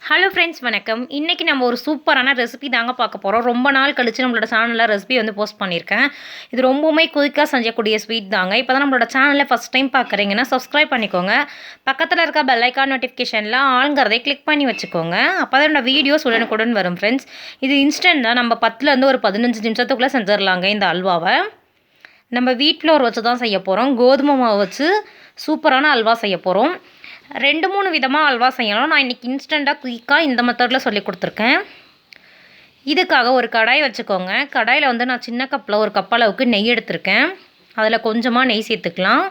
Hello friends, வணக்கம். இன்றைக்கி நம்ம ஒரு சூப்பரான ரெசிபி தாங்க பார்க்க போகிறோம். ரொம்ப நாள் கழித்து நம்மளோட சேனலில் ரெசிபி வந்து போஸ்ட் பண்ணியிருக்கேன். இது ரொம்பவுமே குயிக்காக செஞ்சக்கூடிய ஸ்வீட் தாங்க. இப்போ தான் நம்மளோட சேனலில் ஃபஸ்ட் டைம் பார்க்குறீங்கன்னா சப்ஸ்கிரைப் பண்ணிக்கோங்க. பக்கத்தில் இருக்க பெல் ஐக்கான் நோட்டிஃபிகேஷனில் ஆளுங்கிறதை கிளிக் பண்ணி வச்சுக்கோங்க. அப்போ தான் என்னோட வீடியோஸ் உடனுக்குடன் வரும் ஃப்ரெண்ட்ஸ். இது இன்ஸ்டன்ட் தான். நம்ம 10லேருந்து ஒரு 15 நிமிஷத்துக்குள்ளே செஞ்சிடலாங்க இந்த அல்வாவை. நம்ம வீட் ஃப்ளோர் வச்சு தான் செய்ய போகிறோம். கோதுமை மாவு வச்சு சூப்பரான அல்வா செய்ய போகிறோம். 2-3 விதமாக அல்வா செய்யலாம். நான் இன்றைக்கி இன்ஸ்டண்ட்டாக குயிக்காக இந்த மெத்தடில் சொல்லி கொடுத்துருக்கேன். இதுக்காக ஒரு கடாய் வச்சுக்கோங்க. கடாயில் வந்து நான் சின்ன கப்பில் ஒரு கப் அளவுக்கு நெய் எடுத்திருக்கேன். அதில் கொஞ்சமாக நெய் சேர்த்துக்கலாம்.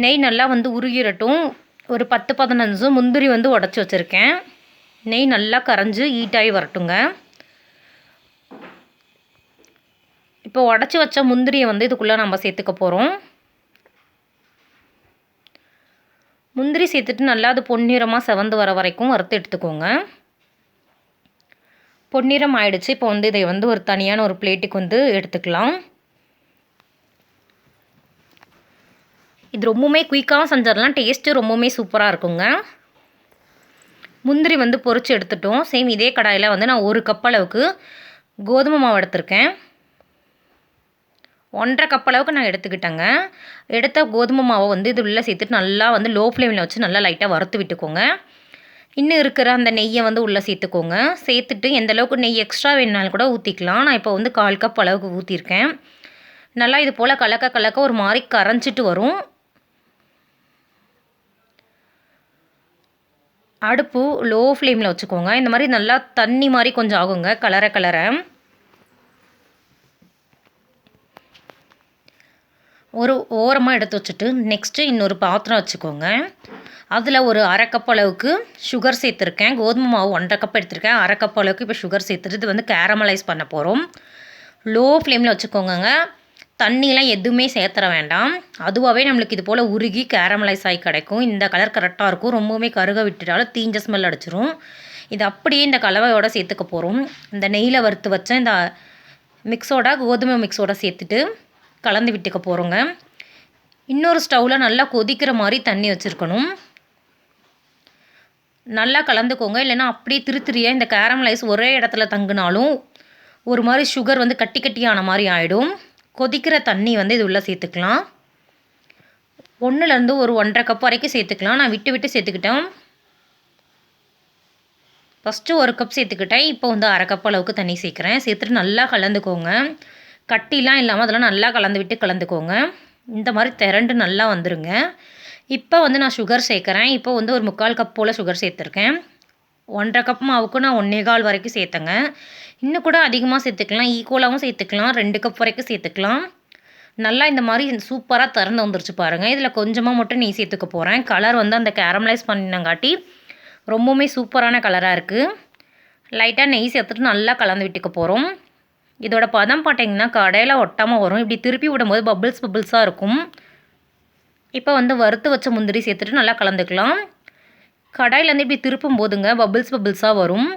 நெய் நல்லா வந்து உருகிரட்டும். ஒரு 10-15 முந்திரி வந்து உடச்சி வச்சுருக்கேன். நெய் நல்லா கரைஞ்சி ஹீட்டாகி வரட்டுங்க. இப்போ உடச்சி வச்ச முந்திரியை வந்து இதுக்குள்ளே நம்ம சேர்த்துக்க போகிறோம். முந்திரி சேர்த்துட்டு நல்லா அது பொன்னிறமாக செவந்து வர வரைக்கும் வறுத்து எடுத்துக்கோங்க. பொன்னிறம் ஆயிடுச்சு. இப்போ வந்து இதை வந்து ஒரு தனியான ஒரு பிளேட்டுக்கு வந்து எடுத்துக்கலாம். இது ரொம்பவுமே குயிக்காக செஞ்சிடலாம். டேஸ்ட்டு ரொம்பவுமே சூப்பராக இருக்குங்க. முந்திரி வந்து பொரித்து எடுத்துட்டோம். சேம் இதே கடாயில் வந்து நான் 1 கப் அளவுக்கு கோதுமை மாவு எடுத்திருக்கேன். 1.5 கப் அளவுக்கு நான் எடுத்துக்கிட்டேங்க. எடுத்த கோதுமை மாவை வந்து இது உள்ளே சேர்த்துட்டு நல்லா வந்து லோ ஃப்ளேமில் வச்சு நல்லா லைட்டாக வறுத்து விட்டுக்கோங்க. இன்னும் இருக்கிற அந்த நெய்யை வந்து உள்ளே சேர்த்துக்கோங்க. சேர்த்துட்டு எந்த அளவுக்கு நெய் எக்ஸ்ட்ரா வேணுனாலும் கூட ஊற்றிக்கலாம். நான் இப்போ வந்து 1/4 கப் அளவுக்கு ஊற்றிருக்கேன். நல்லா இது போல் கலக்க ஒரு மாதிரி கரைஞ்சிட்டு வரும். அடுப்பு லோ ஃப்ளேமில் வச்சுக்கோங்க. இந்த மாதிரி நல்லா தண்ணி மாதிரி கொஞ்சம் ஆகுங்க கலர. ஒரு ஓரமாக எடுத்து வச்சுட்டு நெக்ஸ்ட்டு இன்னொரு பாத்திரம் வச்சுக்கோங்க. அதில் ஒரு 1/2 கப் அளவுக்கு சுகர் சேர்த்துருக்கேன். கோதுமை மாவு 1.5 கப் எடுத்திருக்கேன். 1/2 கப் அளவுக்கு இப்போ சுகர் சேர்த்துட்டு இது வந்து கேரமலைஸ் பண்ண போகிறோம். லோ ஃப்ளேமில் வச்சுக்கோங்க. தண்ணியெலாம் எதுவுமே சேர்த்துற வேண்டாம். அதுவாகவே நம்மளுக்கு இது போல் உருகி கேரமலைஸ் ஆகி கிடைக்கும். இந்த கலர் கரெக்டாக இருக்கும். ரொம்பவுமே கருக விட்டுட்டாலும் தீஞ்ச ஸ்மெல் அடிச்சிரும். இது அப்படியே இந்த கலவையோடு சேர்த்துக்க போகிறோம். இந்த நெய்யில் வறுத்து வச்ச இந்த கோதுமை மிக்ஸோட சேர்த்துட்டு கலந்து விட்டுக்க போகிறோங்க. இன்னொரு ஸ்டவ்வில் நல்லா கொதிக்கிற மாதிரி தண்ணி வச்சுருக்கணும். நல்லா கலந்துக்கோங்க. இல்லைன்னா அப்படியே திருத்திரியாக இந்த கேரமலைஸ் ஒரே இடத்துல தங்குனாலும் ஒரு மாதிரி சுகர் வந்து கட்டியான மாதிரி ஆகிடும். கொதிக்கிற தண்ணி வந்து இது உள்ளே சேர்த்துக்கலாம். 1லேருந்து ஒரு 1.5 கப் வரைக்கும் சேர்த்துக்கலாம். நான் விட்டு சேர்த்துக்கிட்டேன். ஃபஸ்ட்டு 1 கப் சேர்த்துக்கிட்டேன். இப்போ வந்து 1/2 கப் அளவுக்கு தண்ணி சேர்க்குறேன். சேர்த்துட்டு நல்லா கலந்துக்கோங்க. கட்டிலாம் இல்லாமல் அதெல்லாம் நல்லா கலந்துக்கோங்க. இந்த மாதிரி திரண்டு நல்லா வந்துடுங்க. இப்போ வந்து நான் சுகர் சேர்க்குறேன். இப்போ வந்து ஒரு 3/4 கப் போல் சுகர் சேர்த்துருக்கேன். 1.5 கப் மாவுக்கு நான் 1.25 வரைக்கும் சேர்த்தேங்க. இன்னும் கூட அதிகமாக சேர்த்துக்கலாம். ஈக்குவலாகவும் சேர்த்துக்கலாம். 2 கப் வரைக்கும் சேர்த்துக்கலாம். நல்லா இந்த மாதிரி சூப்பராக திறந்து வந்துருச்சு பாருங்கள். இதில் கொஞ்சமாக மட்டும் நெய் சேர்த்துக்க போகிறேன். கலர் வந்து அந்த கேரமலைஸ் பண்ணினங்காட்டி ரொம்பவுமே சூப்பரான கலராக இருக்குது. லைட்டாக நெய் சேர்த்துட்டு நல்லா கலந்து விட்டுக்க போகிறோம். இதோட பதம் பார்த்தீங்கன்னா கடையில் ஒட்டாமல் வரும். இப்படி திருப்பி விடும்போது பபிள்ஸாக இருக்கும். இப்போ வந்து வறுத்து வச்ச முந்திரி சேர்த்துட்டு நல்லா கலந்துக்கலாம். கடாயிலேருந்து இப்படி திருப்பும் போதுங்க பபிள்ஸாக வரும்.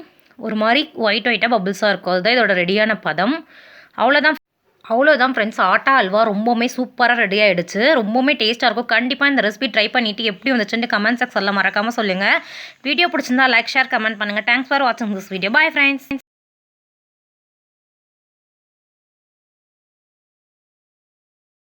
ஒரு மாதிரி ஒயிட்டாக பபிள்ஸாக இருக்கும். அதுதான் இதோட ரெடியான பதம். அவ்வளோதான் ஃப்ரெண்ட்ஸ். ஆட்டா அல்வா ரொம்பவுமே சூப்பராக ரெடி ஆகிடுச்சு. ரொம்பவுமே டேஸ்ட்டாக இருக்கும். கண்டிப்பாக இந்த ரெசிபி ட்ரை பண்ணிவிட்டு எப்படி வந்துச்சுன்னு கமெண்ட் செக்ஷனில் மறக்காமல் சொல்லுங்கள். வீடியோ பிடிச்சிருந்தா லைக், ஷேர், கமெண்ட் பண்ணுங்கள். தேங்க்ஸ் ஃபார் வாட்சிங் திஸ் வீடியோ. Bye friends.